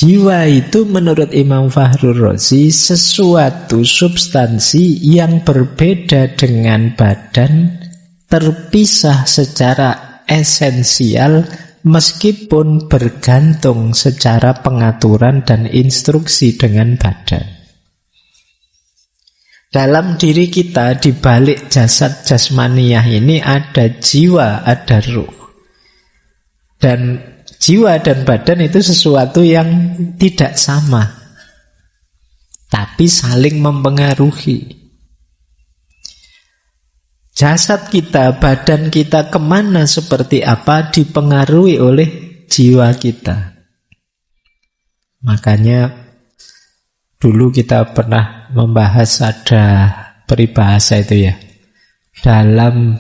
jiwa itu menurut Imam Fakhrur Razi sesuatu substansi yang berbeda dengan badan, terpisah secara esensial meskipun bergantung secara pengaturan dan instruksi dengan badan. Dalam diri kita, di balik jasad jasmaniyah ini ada jiwa, ada ruh. Dan jiwa dan badan itu sesuatu yang tidak sama, tapi saling mempengaruhi. Jasad kita, badan kita kemana seperti apa dipengaruhi oleh jiwa kita. Makanya dulu kita pernah membahas, ada peribahasa itu ya, dalam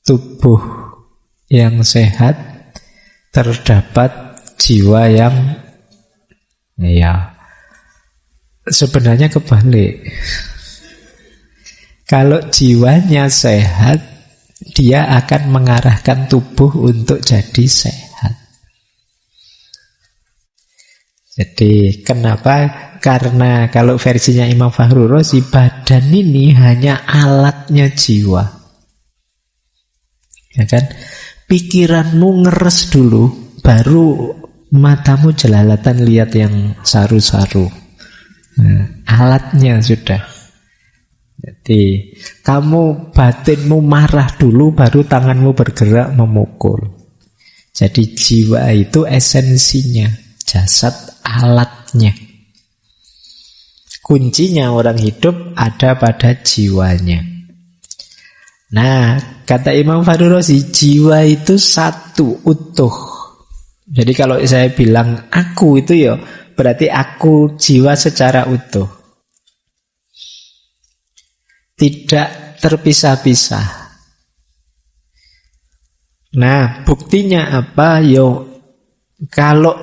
tubuh yang sehat terdapat jiwa yang sebenarnya kebalik. Kalau jiwanya sehat, dia akan mengarahkan tubuh untuk jadi sehat. Jadi kenapa? Karena kalau versinya Imam Fakhrur Razi, badan ini hanya alatnya jiwa. Ya kan? Pikiranmu ngeres dulu, baru matamu jelalatan lihat yang saru-saru. Alatnya sudah. Jadi kamu batinmu marah dulu, baru tanganmu bergerak memukul. Jadi jiwa itu esensinya, jasad alatnya. Kuncinya orang hidup ada pada jiwanya. Nah, kata Imam Fakhrur Razi, jiwa itu satu, utuh. Jadi kalau saya bilang aku itu ya, berarti aku jiwa secara utuh. Tidak terpisah-pisah. Nah, buktinya apa? Kalau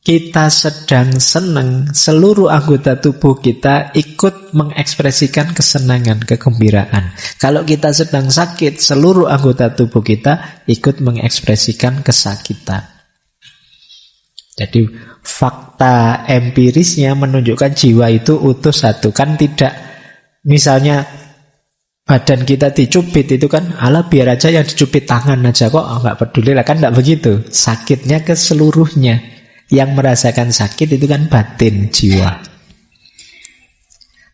kita sedang senang, seluruh anggota tubuh kita ikut mengekspresikan kesenangan, kegembiraan. Kalau kita sedang sakit, seluruh anggota tubuh kita ikut mengekspresikan kesakitan. Jadi fakta empirisnya menunjukkan jiwa itu utuh satu. Kan tidak, misalnya badan kita dicubit itu kan, alah biar aja yang dicubit tangan aja kok, nggak peduli lah, kan nggak begitu. Sakitnya ke seluruhnya. Yang merasakan sakit itu kan batin, jiwa.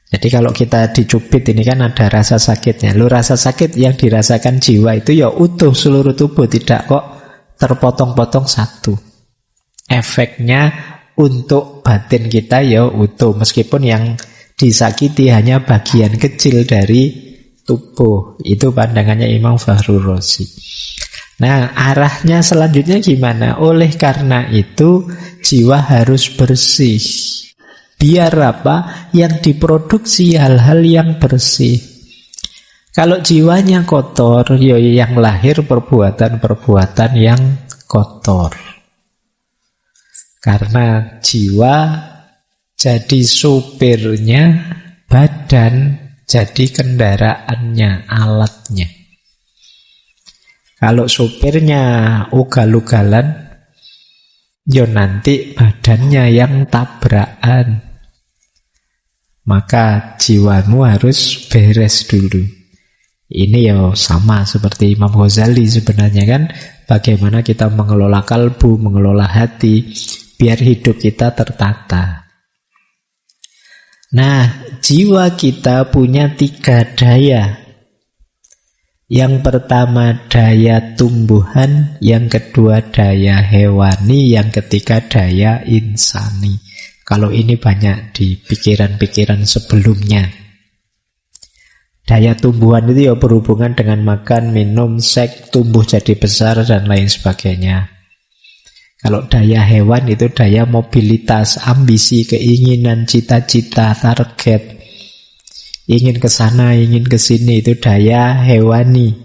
Jadi kalau kita dicubit ini kan ada rasa sakitnya. Rasa sakit yang dirasakan jiwa itu ya utuh seluruh tubuh, tidak kok terpotong-potong satu. Efeknya untuk batin kita ya utuh, meskipun yang disakiti hanya bagian kecil dari tubuh. Itu pandangannya Imam Fakhrur Razi. Nah, arahnya selanjutnya gimana? Oleh karena itu, jiwa harus bersih. Biar apa? Yang diproduksi hal-hal yang bersih. Kalau jiwanya kotor, ya yang lahir perbuatan-perbuatan yang kotor. Karena jiwa jadi supirnya, badan jadi kendaraannya, alatnya. Kalau supirnya ugal-ugalan, ya nanti badannya yang tabrakan. Maka jiwamu harus beres dulu. Ini ya sama seperti Imam Ghazali sebenarnya kan. Bagaimana kita mengelola kalbu, mengelola hati, biar hidup kita tertata. Nah, jiwa kita punya 3 daya. Yang pertama daya tumbuhan, yang kedua daya hewani, yang ketiga daya insani. Kalau ini banyak di pikiran-pikiran sebelumnya. Daya tumbuhan itu ya berhubungan dengan makan, minum, seks, tumbuh jadi besar dan lain sebagainya. Kalau daya hewan itu daya mobilitas, ambisi, keinginan, cita-cita, target. Ingin ke sana, ingin ke sini, itu daya hewani.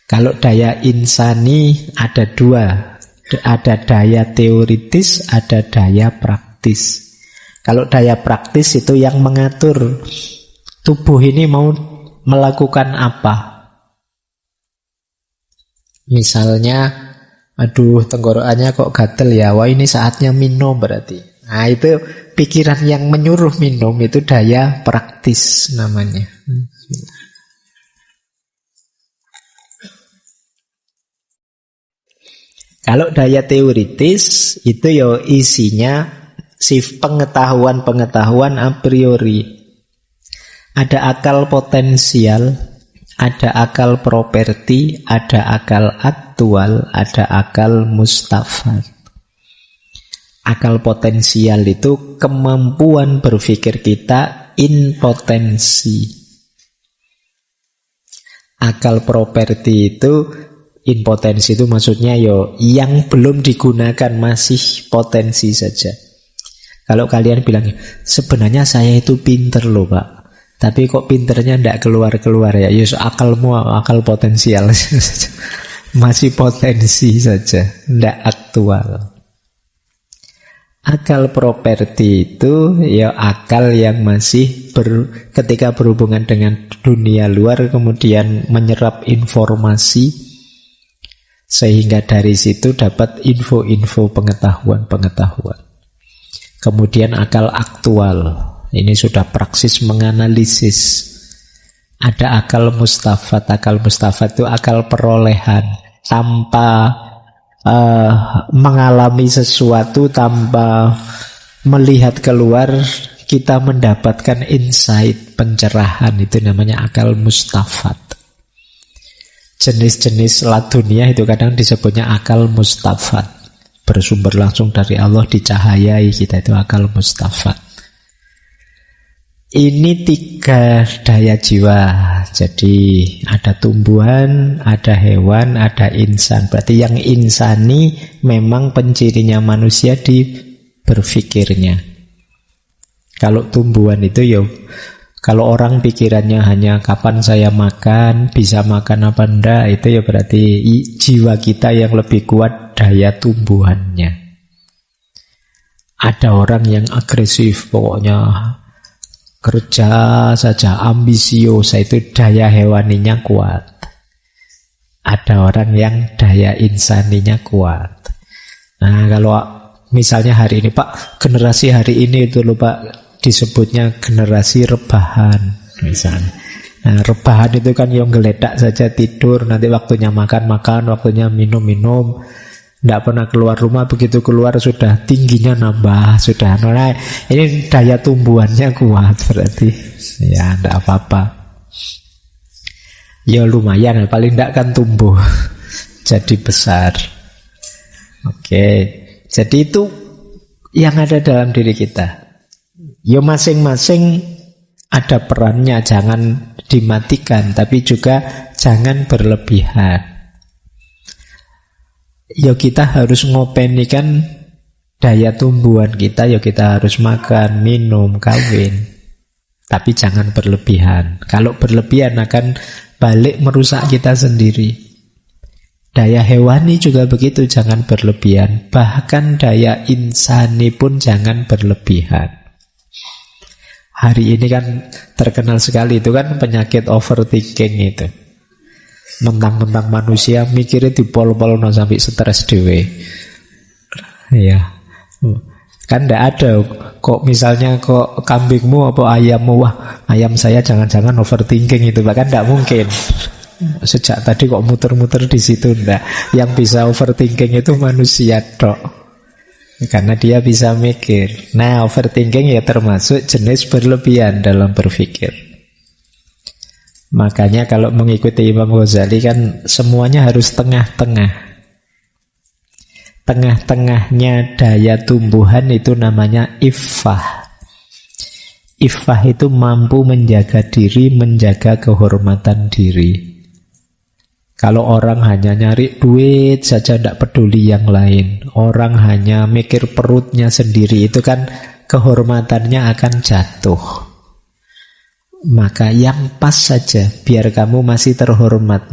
Kalau daya insani ada 2. Ada daya teoritis, ada daya praktis. Kalau daya praktis itu yang mengatur tubuh ini mau melakukan apa. Misalnya Aduh, tenggorokannya kok gatel ya. Wah, ini saatnya minum berarti. Nah, itu pikiran yang menyuruh minum, itu daya praktis namanya. Kalau daya teoritis itu ya isinya pengetahuan-pengetahuan a priori. Ada akal potensial, ada akal properti, ada akal aktual, ada akal mustafad. Akal potensial itu kemampuan berpikir kita in potensi. Akal properti itu in potensi itu maksudnya yang belum digunakan, masih potensi saja. Kalau kalian bilang, sebenarnya saya itu pinter loh Pak, tapi kok pinternya tidak keluar-keluar ya, akalmu akal potensial. Masih potensi saja, tidak aktual. Akal properti itu ya akal yang masih ketika berhubungan dengan dunia luar, kemudian menyerap informasi, sehingga dari situ dapat info-info, pengetahuan-pengetahuan. Kemudian akal aktual, ini sudah praksis menganalisis. Ada akal mustafad. Akal mustafad itu akal perolehan, tanpa mengalami sesuatu, tanpa melihat keluar, kita mendapatkan insight, pencerahan. Itu namanya akal mustafad. Jenis-jenis ladunia itu kadang disebutnya akal mustafad, bersumber langsung dari Allah, dicahayai kita, itu akal mustafad. Ini 3 daya jiwa. Jadi ada tumbuhan, ada hewan, ada insan. Berarti yang insani memang pencirinya manusia di berpikirnya. Kalau tumbuhan itu kalau orang pikirannya hanya kapan saya makan, bisa makan apa enggak, itu berarti jiwa kita yang lebih kuat daya tumbuhannya. Ada orang yang agresif, pokoknya kerja saja, ambisius, itu daya hewaninya kuat. Ada orang yang daya insaninya kuat. Nah, kalau misalnya hari ini Pak, generasi hari ini itu loh Pak, disebutnya generasi rebahan misalnya. Nah, rebahan itu kan yang geledak saja, tidur, nanti waktunya makan, waktunya minum, tidak pernah keluar rumah, begitu keluar sudah tingginya nambah, sudah. Nah, ini daya tumbuhannya kuat berarti. Ya, tidak apa-apa. Ya lumayan, paling tidak kan tumbuh jadi besar. Oke, jadi itu yang ada dalam diri kita. Ya masing-masing ada perannya, jangan dimatikan, tapi juga jangan berlebihan. Ya kita harus ngopenikan daya tumbuhan kita, ya kita harus makan, minum, kawin. Tapi jangan berlebihan. Kalau berlebihan akan balik merusak kita sendiri. Daya hewani juga begitu, jangan berlebihan. Bahkan daya insani pun jangan berlebihan. Hari ini kan terkenal sekali itu kan penyakit overthinking itu. Mentang-mentang manusia mikirnya dipol-pol sampai stres dewe. Ya. Kan tidak ada kok misalnya kok kambingmu apa ayammu, wah ayam saya jangan-jangan overthinking itu, bahkan tidak mungkin. Sejak tadi kok muter-muter di situ, enggak. Yang bisa overthinking itu manusia tok. Karena dia bisa mikir. Nah, overthinking ya termasuk jenis berlebihan dalam berpikir. Makanya kalau mengikuti Imam Ghazali kan semuanya harus tengah-tengah. Tengah-tengahnya daya tumbuhan itu namanya iffah. Iffah itu mampu menjaga diri, menjaga kehormatan diri. Kalau orang hanya nyari duit saja, tidak peduli yang lain, orang hanya mikir perutnya sendiri, itu kan kehormatannya akan jatuh. Maka yang pas saja, biar kamu masih terhormat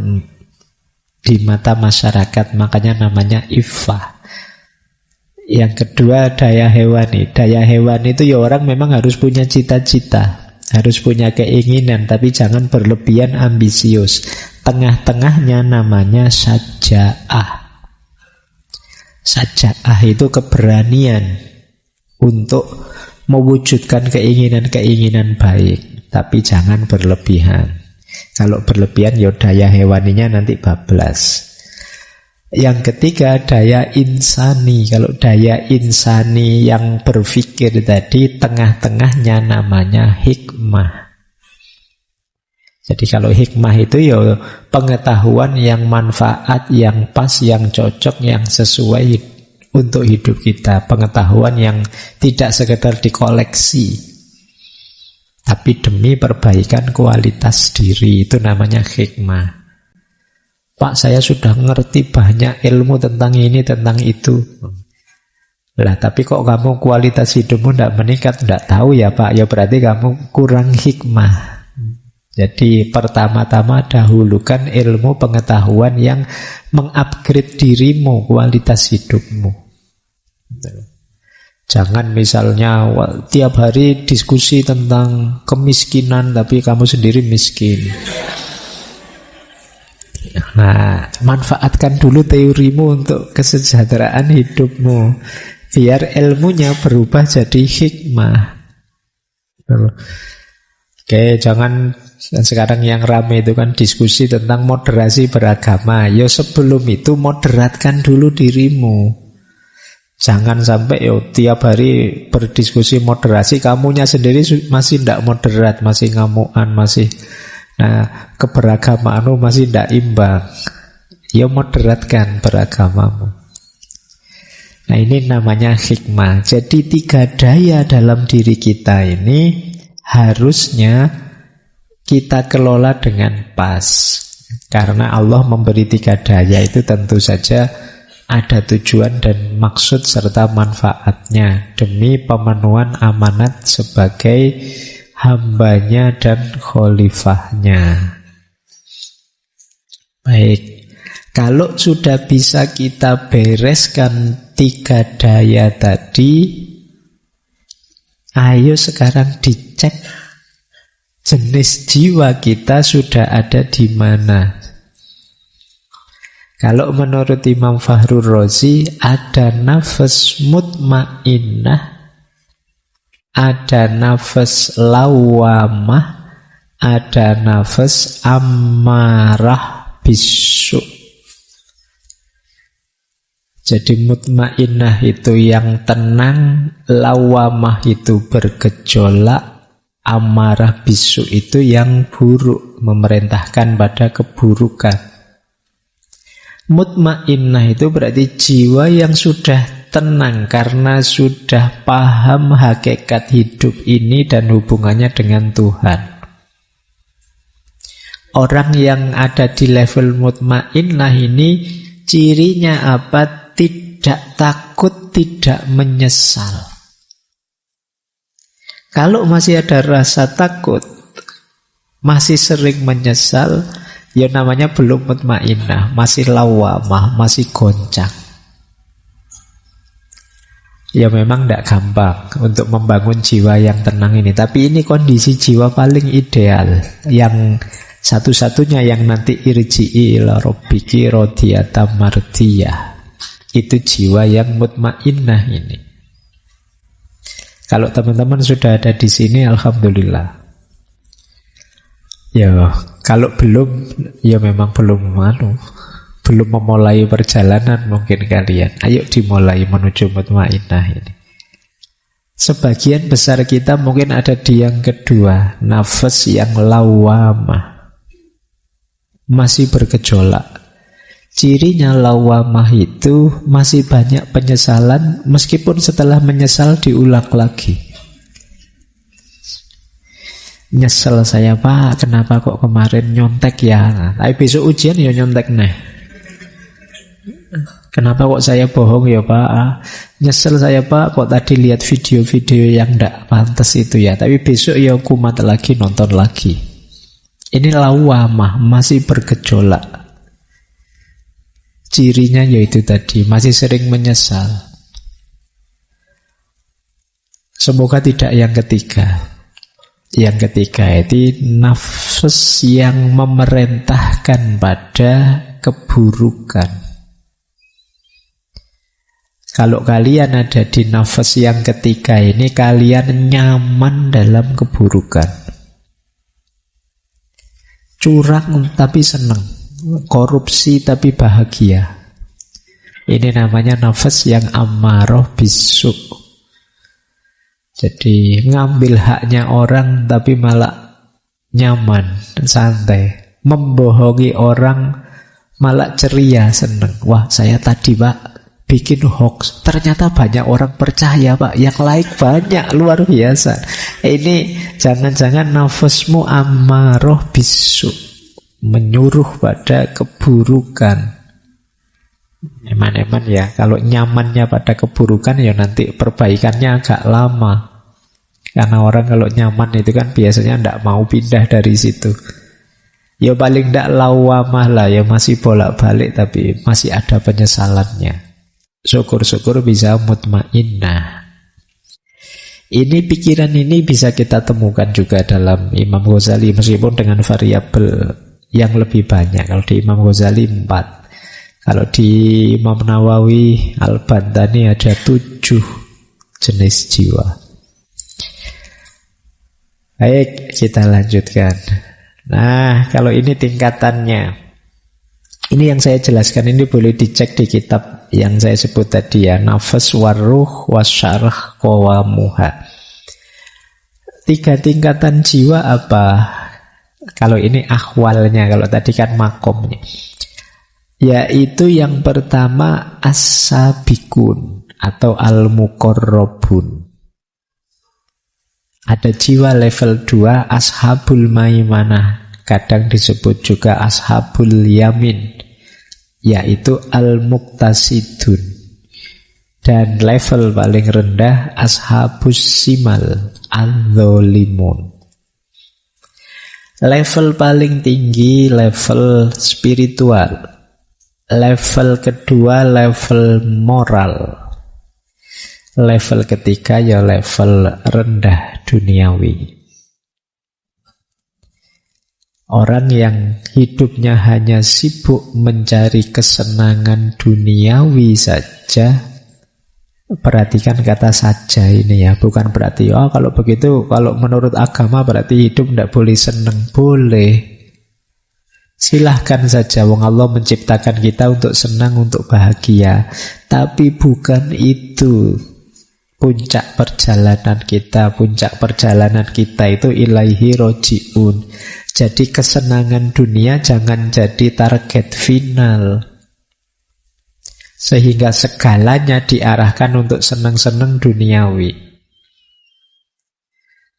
di mata masyarakat, makanya namanya iffah. Yang kedua daya hewani. Daya hewani itu ya orang memang harus punya cita-cita, harus punya keinginan, tapi jangan berlebihan ambisius. Tengah-tengahnya namanya syaja'ah. Saja'ah itu keberanian untuk mewujudkan keinginan-keinginan baik, tapi jangan berlebihan. Kalau berlebihan ya daya hewaninya nanti bablas. Yang ketiga, daya insani. Kalau daya insani yang berpikir tadi, tengah-tengahnya namanya hikmah. Jadi kalau hikmah itu ya pengetahuan yang manfaat, yang pas, yang cocok, yang sesuai untuk hidup kita. Pengetahuan yang tidak sekedar dikoleksi, tapi demi perbaikan kualitas diri. Itu namanya hikmah. Pak, saya sudah ngerti banyak ilmu tentang ini, tentang itu. Lah, tapi kok kamu kualitas hidupmu tidak meningkat? Tidak tahu ya Pak. Ya berarti kamu kurang hikmah. Jadi pertama-tama dahulukan ilmu pengetahuan yang mengupgrade dirimu, kualitas hidupmu. Jangan misalnya tiap hari diskusi tentang kemiskinan tapi kamu sendiri miskin. Nah, manfaatkan dulu teorimu untuk kesejahteraan hidupmu, biar ilmunya berubah jadi hikmah. Oke, jangan sekarang yang rame itu kan diskusi tentang moderasi beragama. Ya sebelum itu moderatkan dulu dirimu. Jangan sampai tiap hari berdiskusi moderasi, kamunya sendiri masih tidak moderat, masih ngamuan, masih keberagamaanmu masih tidak imbang. Ya moderatkan beragamamu. Nah ini namanya hikmah. Jadi 3 daya dalam diri kita ini harusnya kita kelola dengan pas. Karena Allah memberi 3 daya itu tentu saja ada tujuan dan maksud serta manfaatnya demi pemenuhan amanat sebagai hambanya dan khalifahnya. Baik, kalau sudah bisa kita bereskan 3 daya tadi, ayo sekarang dicek jenis jiwa kita sudah ada di mana. Kalau menurut Imam Fakhrur Razi, ada nafas mutmainnah, ada nafas lawamah, ada nafas ammarah bisu. Jadi mutmainnah itu yang tenang, lawamah itu bergejolak, ammarah bisu itu yang buruk, memerintahkan pada keburukan. Mutmainnah itu berarti jiwa yang sudah tenang karena sudah paham hakikat hidup ini dan hubungannya dengan Tuhan. Orang yang ada di level mutmainnah ini cirinya apa? Tidak takut, tidak menyesal. Kalau masih ada rasa takut, masih sering menyesal, ya namanya belum mutmainnah, masih lawamah, masih goncang. Ya memang tidak gampang untuk membangun jiwa yang tenang ini. Tapi ini kondisi jiwa paling ideal, yang satu-satunya yang nanti irji'i ila rabbiki radiyatan mardiyah. Itu jiwa yang mutmainnah ini. Kalau teman-teman sudah ada di sini, alhamdulillah. Ya, kalau belum, ya memang belum memulai perjalanan mungkin kalian. Ayo dimulai menuju mutmainnah ini. Sebagian besar kita mungkin ada di yang kedua, nafas yang lawamah, masih bergejolak. Cirinya lawamah itu masih banyak penyesalan, meskipun setelah menyesal diulang lagi. Nyesel saya Pak, kenapa kok kemarin nyontek ya? Tapi besok ujian ya nyontek nih. Kenapa kok saya bohong ya Pak? Nyesel saya Pak, kok tadi lihat video-video yang tidak pantas itu ya. Tapi besok ya kumat lagi, nonton lagi. Ini lawamah, masih bergejolak. Cirinya yaitu tadi, masih sering menyesal. Semoga tidak yang ketiga. Yang ketiga itu nafas yang memerintahkan pada keburukan. Kalau kalian ada di nafas yang ketiga ini, kalian nyaman dalam keburukan. Curang tapi senang, korupsi tapi bahagia. Ini namanya nafas yang ammaroh bisu. Jadi ngambil haknya orang tapi malah nyaman, santai. Membohongi orang malah ceria, senang. Wah, saya tadi Pak bikin hoax, ternyata banyak orang percaya Pak, yang like banyak, luar biasa. Ini jangan-jangan nafasmu ammaroh bisu, menyuruh pada keburukan. Eman-eman ya, kalau nyamannya pada keburukan ya nanti perbaikannya agak lama. Karena orang kalau nyaman itu kan biasanya tidak mau pindah dari situ. Ya paling tidak lawamah lah, ya masih bolak-balik tapi masih ada penyesalannya. Syukur-syukur bisa mutmainnah. Ini pikiran ini bisa kita temukan juga dalam Imam Ghazali, meskipun dengan variabel yang lebih banyak. Kalau di Imam Ghazali 4, kalau di Imam Nawawi Al-Bantani ada 7 jenis jiwa. Baik, kita lanjutkan. Nah, kalau ini tingkatannya, ini yang saya jelaskan, ini boleh dicek di kitab yang saya sebut tadi ya, Nafas Warruh Wasyarah Qawamuha. 3 tingkatan jiwa apa? Kalau ini ahwalnya, kalau tadi kan makomnya. Yaitu yang pertama as-sabikun atau al-muqarrabun. Ada jiwa level 2 ashabul maimanah, kadang disebut juga ashabul yamin, yaitu al-muqtasidun. Dan level paling rendah ashabus simal, al-zolimun. Level paling tinggi level spiritual. Level kedua level moral. Level ketiga ya level rendah duniawi. Orang yang hidupnya hanya sibuk mencari kesenangan duniawi saja, perhatikan kata saja ini ya, bukan berarti kalau begitu, kalau menurut agama berarti hidup tidak boleh senang. Boleh, silahkan saja, wong Allah menciptakan kita untuk senang, untuk bahagia. Tapi bukan itu puncak perjalanan kita. Puncak perjalanan kita itu ilaihi roji'un. Jadi kesenangan dunia jangan jadi target final, sehingga segalanya diarahkan untuk senang-senang duniawi.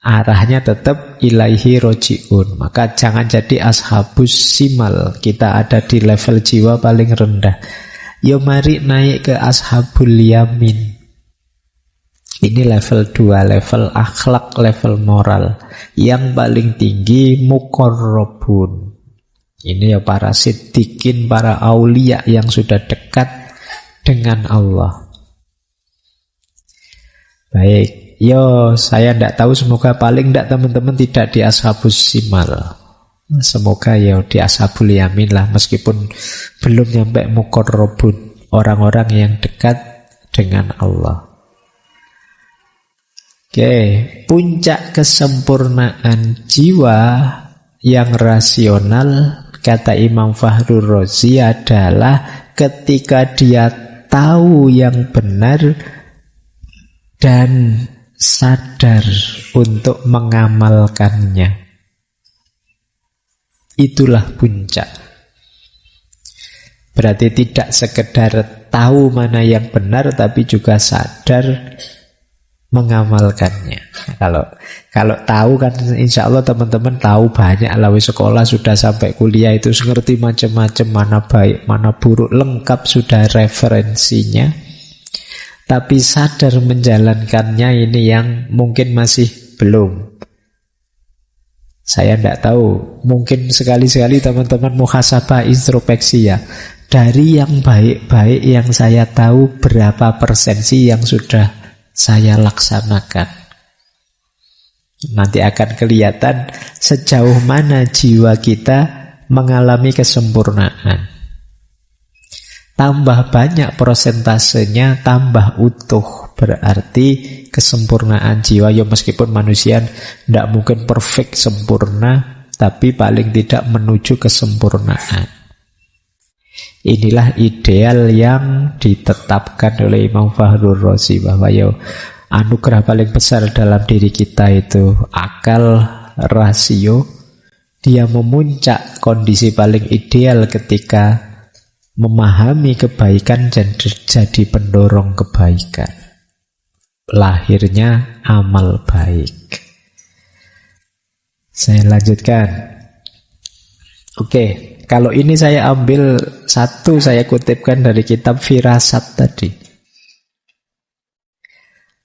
Arahnya tetap ilaihi roji'un. Maka jangan jadi ashabus simal, kita ada di level jiwa paling rendah. Yo mari naik ke ashabul yamin. Ini level 2, level akhlak, level moral. Yang paling tinggi muqarrabun. Ini ya para siddiqin, para aulia yang sudah dekat dengan Allah. Baik, saya tidak tahu, semoga paling tidak teman-teman tidak di ashabus simal. Semoga di ashabul yamin lah, meskipun belum nyampe muqarrabun, orang-orang yang dekat dengan Allah. Puncak kesempurnaan jiwa yang rasional, kata Imam Fakhrur Razi, adalah ketika dia tahu yang benar dan sadar untuk mengamalkannya. Itulah puncak. Berarti tidak sekedar tahu mana yang benar, tapi juga sadar mengamalkannya. Kalau tahu kan insya Allah teman-teman tahu banyak lah, sekolah sudah sampai kuliah itu ngerti macam-macam, mana baik mana buruk, lengkap sudah referensinya. Tapi sadar menjalankannya ini yang mungkin masih belum. Saya tidak tahu, mungkin sekali-sekali teman-teman muhasabah, introspeksi ya. Dari yang baik-baik yang saya tahu, berapa persen sih yang sudah saya laksanakan. Nanti akan kelihatan sejauh mana jiwa kita mengalami kesempurnaan. Tambah banyak prosentasenya, tambah utuh. Berarti kesempurnaan jiwa. Ya meskipun manusia tidak mungkin perfect, sempurna, tapi paling tidak menuju kesempurnaan. Inilah ideal yang ditetapkan oleh Imam Fakhrur Razi, bahwa ya anugerah paling besar dalam diri kita itu akal, rasio. Dia memuncak kondisi paling ideal ketika memahami kebaikan dan jadi pendorong kebaikan. Lahirnya amal baik. Saya lanjutkan. Oke, kalau ini saya ambil satu, saya kutipkan dari kitab Firasat tadi.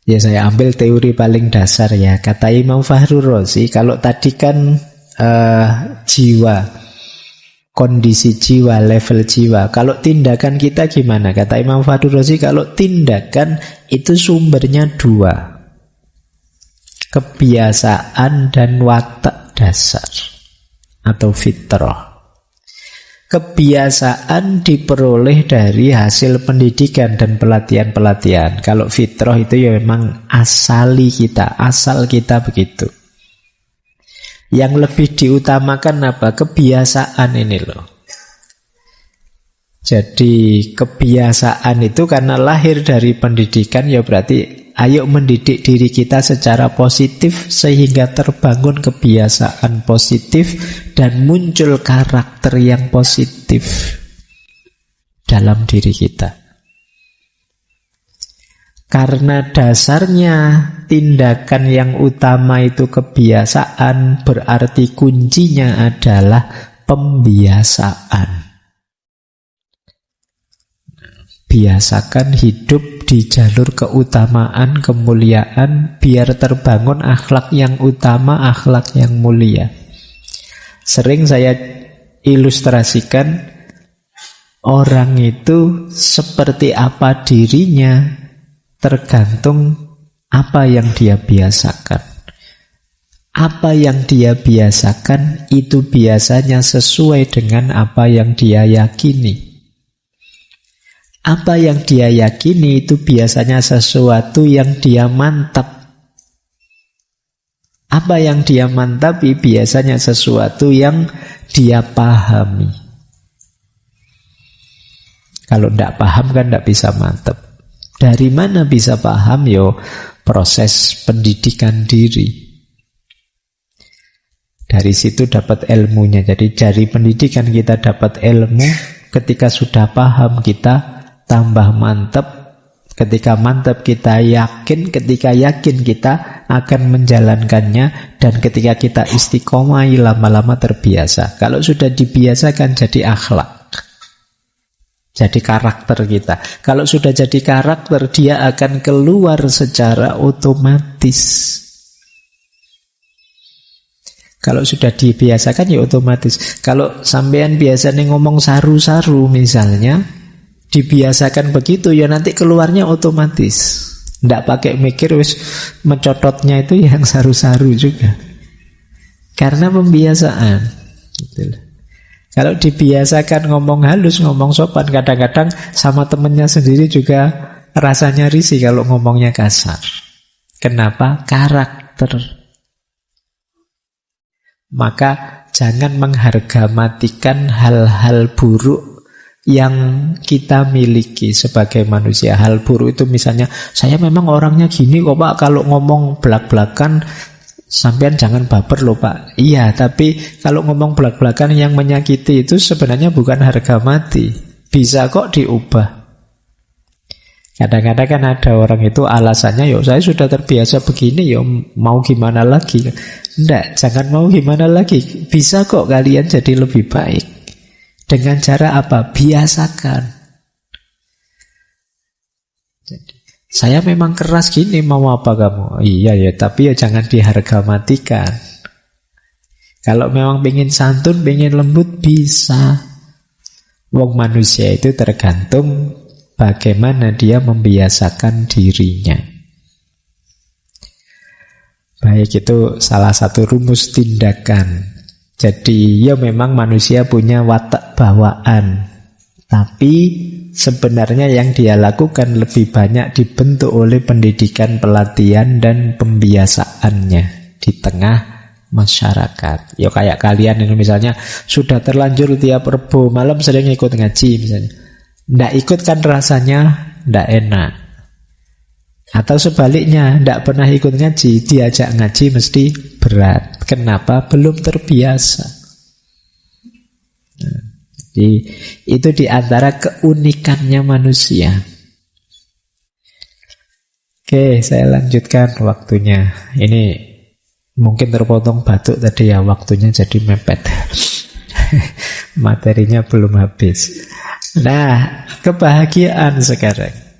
Ya, saya ambil teori paling dasar ya. Kata Imam Fakhrur Razi, kalau tadi kan jiwa, kondisi jiwa, level jiwa. Kalau tindakan kita gimana? Kata Imam Fakhrur Razi, kalau tindakan itu sumbernya dua. Kebiasaan dan watak dasar atau fitrah. Kebiasaan diperoleh dari hasil pendidikan dan pelatihan-pelatihan. Kalau fitrah itu ya memang asali kita, asal kita begitu. Yang lebih diutamakan apa? Kebiasaan ini loh. Jadi kebiasaan itu karena lahir dari pendidikan, ya berarti ayo mendidik diri kita secara positif sehingga terbangun kebiasaan positif dan muncul karakter yang positif dalam diri kita. Karena dasarnya tindakan yang utama itu kebiasaan, berarti kuncinya adalah pembiasaan. Biasakan hidup di jalur keutamaan, kemuliaan, biar terbangun akhlak yang utama, akhlak yang mulia. Sering saya ilustrasikan, orang itu seperti apa dirinya tergantung apa yang dia biasakan. Apa yang dia biasakan itu biasanya sesuai dengan apa yang dia yakini. Apa yang dia yakini itu biasanya sesuatu yang dia mantap. Apa yang dia mantapi biasanya sesuatu yang dia pahami. Kalau tidak paham kan tidak bisa mantap. Dari mana bisa paham? Yo, proses pendidikan diri. Dari situ dapat ilmunya. Jadi dari pendidikan kita dapat ilmu. Ketika sudah paham kita tambah mantap. Ketika mantap kita yakin. Ketika yakin kita akan menjalankannya. Dan ketika kita istiqomah lama-lama terbiasa. Kalau sudah dibiasakan jadi akhlak. Jadi karakter kita. Kalau sudah jadi karakter, dia akan keluar secara otomatis. Kalau sudah dibiasakan ya otomatis. Kalau sampean biasanya ngomong saru-saru misalnya, dibiasakan begitu ya nanti keluarnya otomatis. Nggak pakai mikir, wis mencototnya itu yang saru-saru juga. Karena pembiasaan. Gitu. Kalau dibiasakan ngomong halus, ngomong sopan, kadang-kadang sama temennya sendiri juga rasanya risih kalau ngomongnya kasar. Kenapa? Karakter. Maka jangan menghargamatikan hal-hal buruk yang kita miliki sebagai manusia. Hal buruk itu misalnya, saya memang orangnya gini kok Pak, kalau ngomong belak-belakan sampean jangan baper loh Pak. Iya, tapi kalau ngomong belak-belakan yang menyakiti itu sebenarnya bukan harga mati. Bisa kok diubah. Kadang-kadang kan ada orang itu alasannya, yo saya sudah terbiasa begini, yo mau gimana lagi. Enggak, jangan mau gimana lagi. Bisa kok kalian jadi lebih baik. Dengan cara apa? Biasakan. Jadi saya memang keras gini, mau apa kamu? Iya ya, tapi ya jangan dihargamatikan. Kalau memang pengen santun, pengen lembut, bisa. Wong manusia itu tergantung bagaimana dia membiasakan dirinya. Baik, itu salah satu rumus tindakan. Jadi ya memang manusia punya watak bawaan. Tapi sebenarnya yang dia lakukan lebih banyak dibentuk oleh pendidikan, pelatihan, dan pembiasaannya di tengah masyarakat. Ya kayak kalian ini misalnya sudah terlanjur tiap Rebo malam sering ikut ngaji misalnya. Nggak ikut kan rasanya nggak enak. Atau sebaliknya, nggak pernah ikut ngaji, diajak ngaji mesti berat. Kenapa? Belum terbiasa. Nah, jadi itu diantara keunikannya manusia. Oke, saya lanjutkan waktunya. Ini mungkin terpotong batuk tadi ya, waktunya jadi mepet. Materinya belum habis. Nah, kebahagiaan sekarang.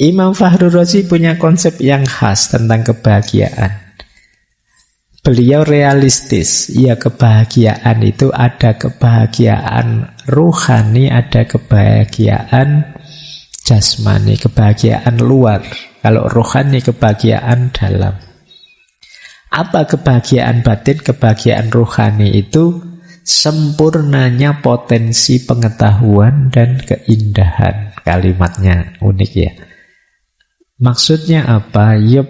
Imam Fakhrur Razi punya konsep yang khas tentang kebahagiaan. Beliau realistis. Ya, kebahagiaan itu ada kebahagiaan ruhani, ada kebahagiaan jasmani, kebahagiaan luar. Kalau ruhani, kebahagiaan dalam. Apa kebahagiaan batin? Kebahagiaan ruhani itu sempurnanya potensi pengetahuan dan keindahan. Kalimatnya unik ya. Maksudnya apa? Ya,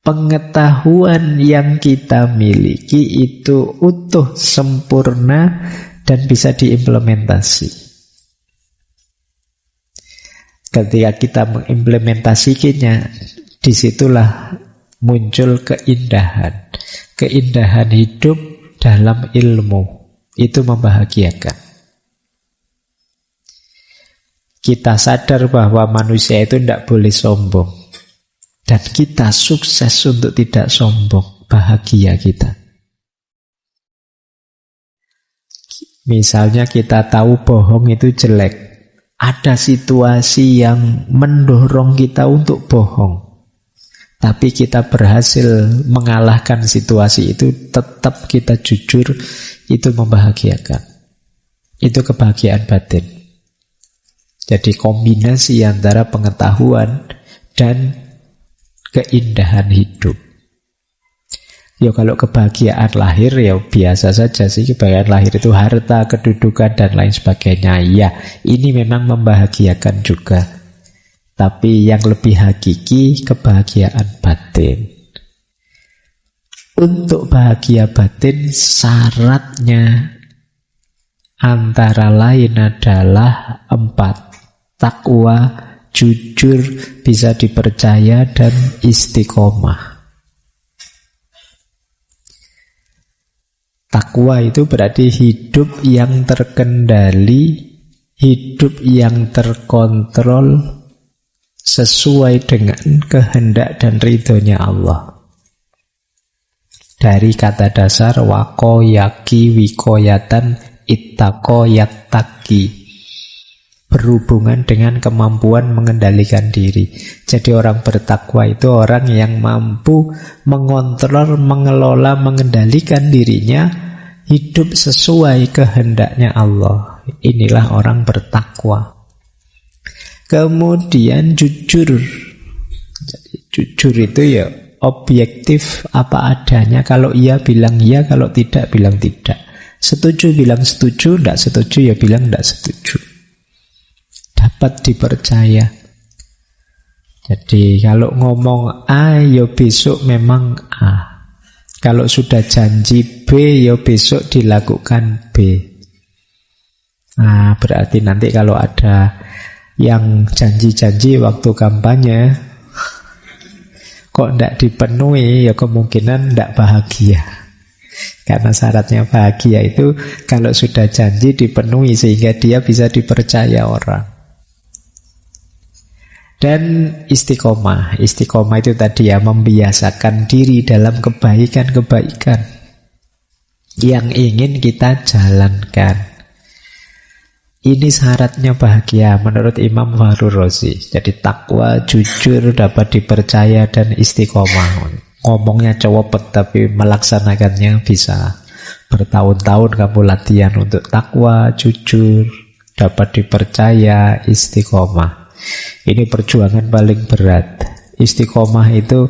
pengetahuan yang kita miliki itu utuh, sempurna, dan bisa diimplementasi. Ketika kita mengimplementasikannya, disitulah muncul keindahan. Keindahan hidup dalam ilmu. Itu membahagiakan. Kita sadar bahwa manusia itu tidak boleh sombong. Dan kita sukses untuk tidak sombong. Bahagia kita. Misalnya kita tahu bohong itu jelek. Ada situasi yang mendorong kita untuk bohong. Tapi kita berhasil mengalahkan situasi itu. Tetap kita jujur. Itu membahagiakan. Itu kebahagiaan batin. Jadi kombinasi antara pengetahuan dan keindahan hidup. Ya kalau kebahagiaan lahir ya biasa saja sih. Kebahagiaan lahir itu harta, kedudukan, dan lain sebagainya. Ya, ini memang membahagiakan juga. Tapi yang lebih hakiki kebahagiaan batin. Untuk bahagia batin syaratnya antara lain adalah 4. Takwa, jujur, bisa dipercaya, dan istiqomah. Takwa itu berarti hidup yang terkendali, hidup yang terkontrol, sesuai dengan kehendak dan ridhonya Allah. Dari kata dasar wako yaki wikoyatan ittaqo yattaqi, berhubungan dengan kemampuan mengendalikan diri. Jadi orang bertakwa itu orang yang mampu mengontrol, mengelola, mengendalikan dirinya, hidup sesuai kehendaknya Allah. Inilah orang bertakwa. Kemudian jujur. Jadi, jujur itu ya objektif apa adanya. Kalau iya bilang iya, kalau tidak bilang tidak. Setuju bilang setuju, tidak setuju ya bilang tidak setuju. Dapat dipercaya. Jadi kalau ngomong A, ya besok memang A. Kalau sudah janji B, ya besok dilakukan B. Nah, berarti nanti kalau ada yang janji-janji waktu kampanye kok tidak dipenuhi, ya kemungkinan tidak bahagia. Karena syaratnya bahagia itu kalau sudah janji dipenuhi sehingga dia bisa dipercaya orang. Dan istiqomah. Istiqomah itu tadi ya, membiasakan diri dalam kebaikan-kebaikan yang ingin kita jalankan. Ini syaratnya bahagia menurut Imam Fakhrur Razi. Jadi takwa, jujur, dapat dipercaya, dan istiqomah. Ngomongnya cowopet tapi melaksanakannya bisa bertahun-tahun kamu latihan untuk takwa, jujur, dapat dipercaya, istiqomah. Ini perjuangan paling berat. Istiqomah itu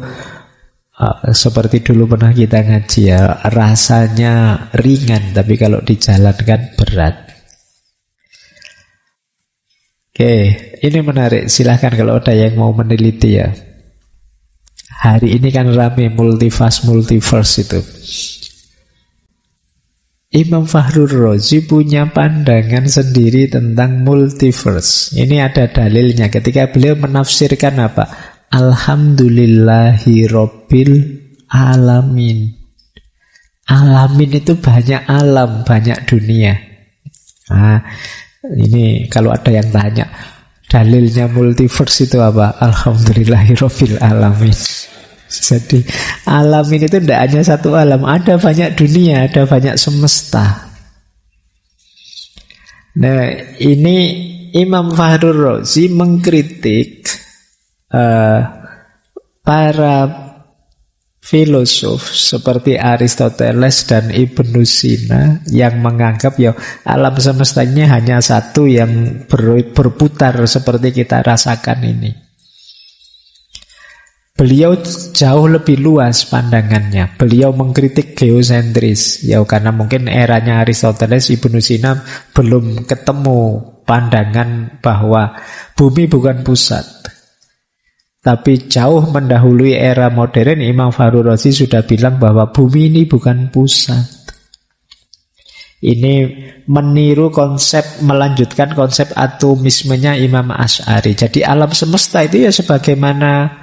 seperti dulu pernah kita ngaji ya, rasanya ringan tapi kalau dijalankan berat. Oke, ini menarik. Silahkan kalau ada yang mau meneliti ya. Hari ini kan rame multiverse itu. Imam Fakhrur Razi punya pandangan sendiri tentang multiverse. Ini ada dalilnya ketika beliau menafsirkan apa? Alhamdulillahi Rabbil Alamin. Alamin itu banyak alam, banyak dunia. Nah, ini kalau ada yang tanya, dalilnya multiverse itu apa? Alhamdulillahi Rabbil Alamin. Jadi alamin itu tidak hanya satu alam, ada banyak dunia, ada banyak semesta. Nah, ini Imam Fakhrur Razi mengkritik para filosof seperti Aristoteles dan Ibnu Sina yang menganggap ya alam semestanya hanya satu yang berputar seperti kita rasakan ini. Beliau jauh lebih luas pandangannya. Beliau mengkritik geosentris. Ya karena mungkin eranya Aristoteles, Ibnu Sina belum ketemu pandangan bahwa bumi bukan pusat. Tapi jauh mendahului era modern, Imam Fakhrur Razi sudah bilang bahwa bumi ini bukan pusat. Ini meniru konsep, melanjutkan konsep atomismenya Imam Asy'ari. Jadi alam semesta itu ya sebagaimana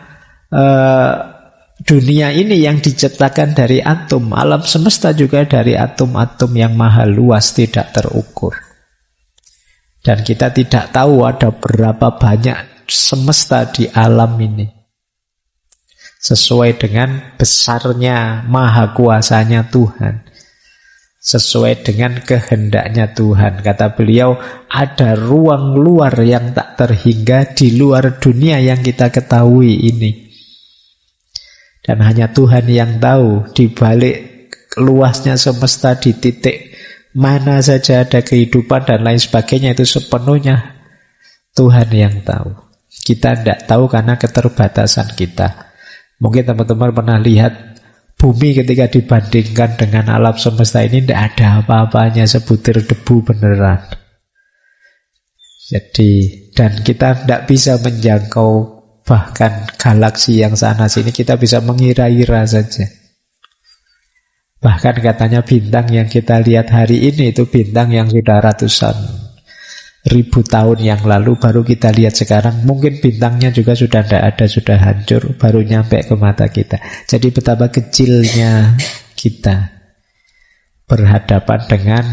dunia ini yang diciptakan dari atom. Alam semesta juga dari atom-atom yang maha luas, tidak terukur. Dan kita tidak tahu ada berapa banyak semesta di alam ini. Sesuai dengan besarnya, maha kuasanya Tuhan, sesuai dengan kehendaknya Tuhan. Kata beliau, ada ruang luar yang tak terhingga di luar dunia yang kita ketahui ini. Dan hanya Tuhan yang tahu di balik luasnya semesta, di titik mana saja ada kehidupan dan lain sebagainya, itu sepenuhnya Tuhan yang tahu. Kita tidak tahu karena keterbatasan kita. Mungkin teman-teman pernah lihat bumi ketika dibandingkan dengan alam semesta ini tidak ada apa-apanya, sebutir debu beneran. Jadi, dan kita tidak bisa menjangkau bahkan galaksi yang sana sini, kita bisa mengira-ira saja. Bahkan katanya bintang yang kita lihat hari ini itu bintang yang sudah ratusan ribu tahun yang lalu baru kita lihat sekarang. Mungkin bintangnya juga sudah tidak ada, sudah hancur, baru nyampe ke mata kita. Jadi betapa kecilnya kita berhadapan dengan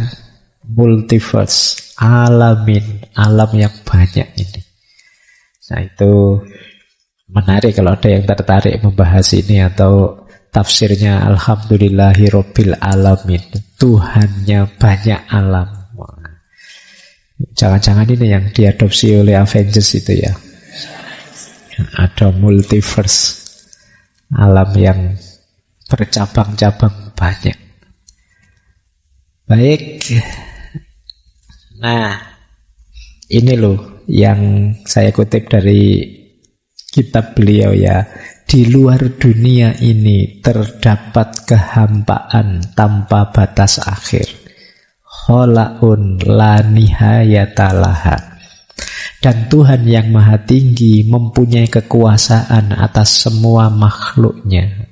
multiverse, alamin, alam yang banyak ini. Nah itu menarik kalau ada yang tertarik membahas ini, atau tafsirnya Alhamdulillahi Rabbil Alamin, Tuhannya banyak alam. Jangan-jangan ini yang diadopsi oleh Avengers itu ya. Ada multiverse, alam yang bercabang-cabang banyak. Baik. Nah, ini loh yang saya kutip dari kitab beliau ya. Di luar dunia ini terdapat kehampaan tanpa batas akhir. Kholaun la nihayatalaha. Dan Tuhan yang maha tinggi mempunyai kekuasaan atas semua makhluknya.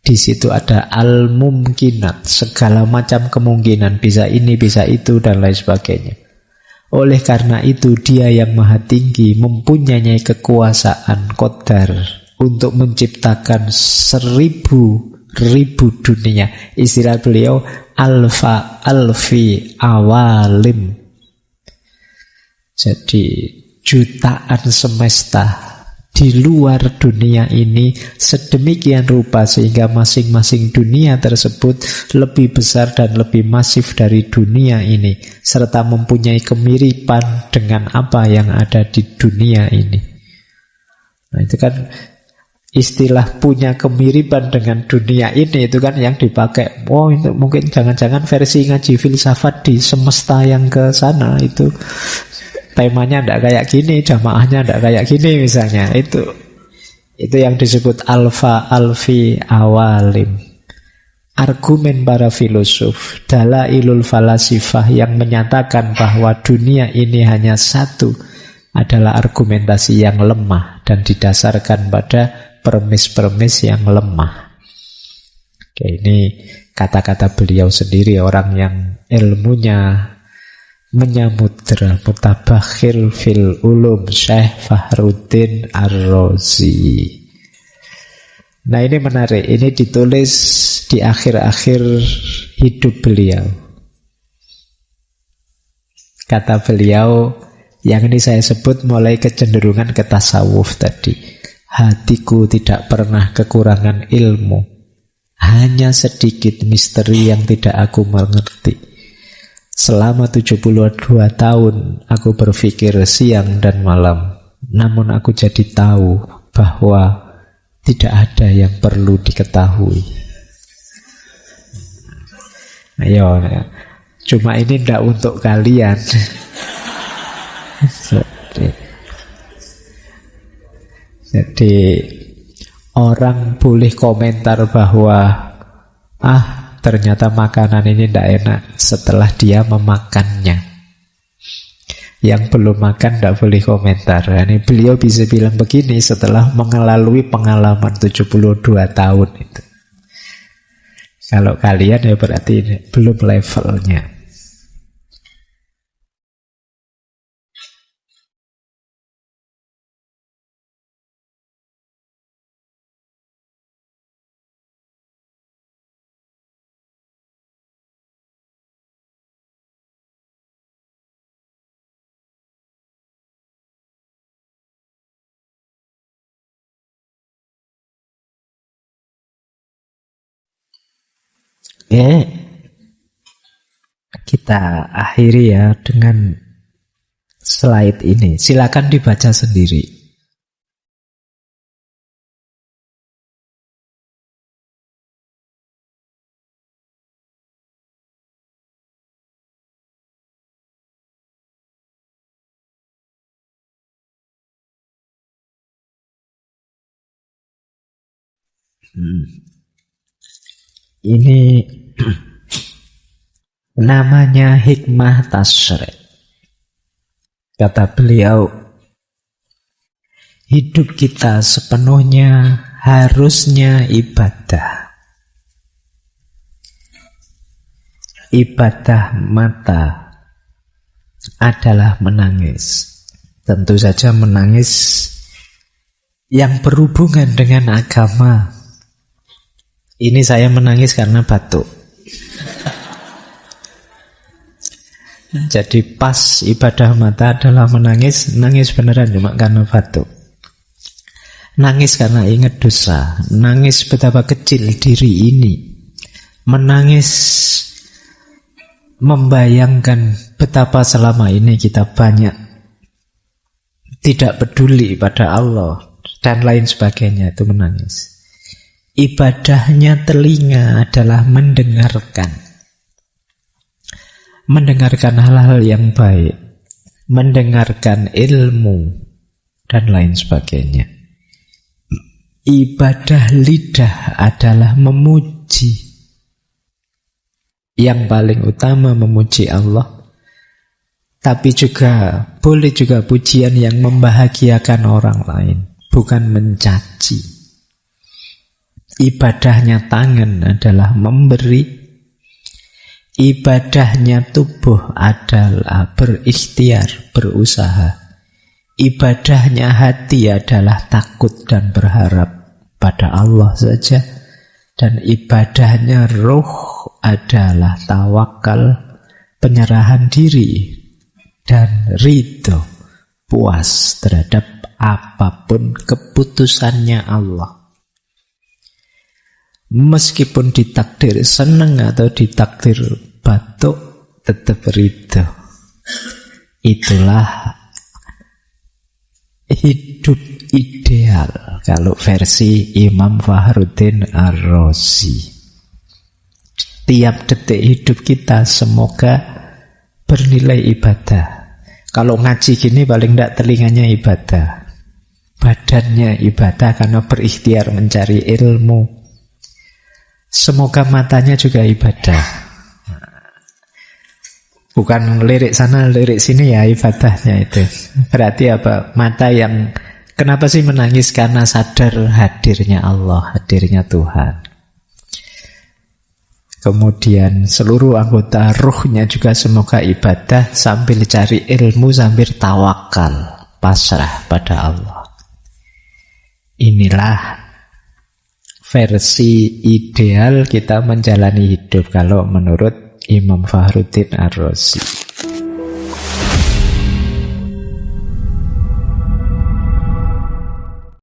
Di situ ada al-mumkinat, segala macam kemungkinan, bisa ini, bisa itu, dan lain sebagainya. Oleh karena itu dia yang maha tinggi mempunyai kekuasaan qadar untuk menciptakan 1000 dunia. Istilah beliau alfi awalim. Jadi jutaan semesta di luar dunia ini sedemikian rupa sehingga masing-masing dunia tersebut lebih besar dan lebih masif dari dunia ini, serta mempunyai kemiripan dengan apa yang ada di dunia ini. Nah itu kan istilah punya kemiripan dengan dunia ini, itu kan yang dipakai. Oh itu mungkin jangan-jangan versi ngaji filsafat di semesta yang ke sana itu temanya tidak kayak gini, jamaahnya tidak kayak gini misalnya. Itu yang disebut alfi awalim. Argumen para filosof, dalailul falasifah yang menyatakan bahwa dunia ini hanya satu, adalah argumentasi yang lemah dan didasarkan pada premis-premis yang lemah. Oke, ini kata-kata beliau sendiri, orang yang ilmunya menyamudra, mutabakhir fil ulum, Syekh Fahruddin Ar-Razi. Nah, ini menarik. Ini ditulis di akhir-akhir hidup beliau. Kata beliau, yang ini saya sebut mulai kecenderungan ke tasawuf tadi. Hatiku tidak pernah kekurangan ilmu. Hanya sedikit misteri yang tidak aku mengerti. Selama 72 tahun aku berpikir siang dan malam. Namun aku jadi tahu bahwa tidak ada yang perlu diketahui. Ayo, cuma ini tidak untuk kalian. Jadi orang boleh komentar bahwa ternyata makanan ini tidak enak setelah dia memakannya. Yang belum makan tidak boleh komentar. Ini beliau bisa bilang begini setelah mengalami pengalaman 72 tahun itu. Kalau kalian ya berarti ini belum levelnya. Kita akhiri ya dengan slide ini. Silakan dibaca sendiri. Ini namanya hikmah tasyrik. Kata beliau, hidup kita sepenuhnya harusnya ibadah. Ibadah mata adalah menangis. Tentu saja menangis yang berhubungan dengan agama. Ini saya menangis karena batuk. Jadi pas ibadah mata adalah menangis, nangis beneran cuma karena batuk. Nangis karena ingat dosa, nangis betapa kecil diri ini. Menangis membayangkan betapa selama ini kita banyak tidak peduli pada Allah dan lain sebagainya, itu menangis. Ibadahnya telinga adalah mendengarkan. Mendengarkan hal-hal yang baik, mendengarkan ilmu, dan lain sebagainya. Ibadah lidah adalah memuji. Yang paling utama memuji Allah. Tapi juga boleh juga pujian yang membahagiakan orang lain, bukan mencaci. Ibadahnya tangan adalah memberi. Ibadahnya tubuh adalah berikhtiar, berusaha. Ibadahnya hati adalah takut dan berharap pada Allah saja. Dan ibadahnya ruh adalah tawakal, penyerahan diri, dan ridho, puas terhadap apapun keputusannya Allah. Meskipun ditakdir senang atau ditakdir batuk, tetap ridho. Itulah hidup ideal kalau versi Imam Fahruddin Ar-Razi. Tiap detik hidup kita semoga bernilai ibadah. Kalau ngaji gini paling tidak telinganya ibadah, badannya ibadah karena berikhtiar mencari ilmu. Semoga matanya juga ibadah. Bukan lirik sana, lirik sini ya ibadahnya itu. Berarti apa? Mata yang kenapa sih menangis? Karena sadar hadirnya Allah, hadirnya Tuhan. Kemudian seluruh anggota ruhnya juga semoga ibadah sambil cari ilmu, sambil tawakal, pasrah pada Allah. Inilah versi ideal kita menjalani hidup kalau menurut Imam Fakhruddin Ar-Razi.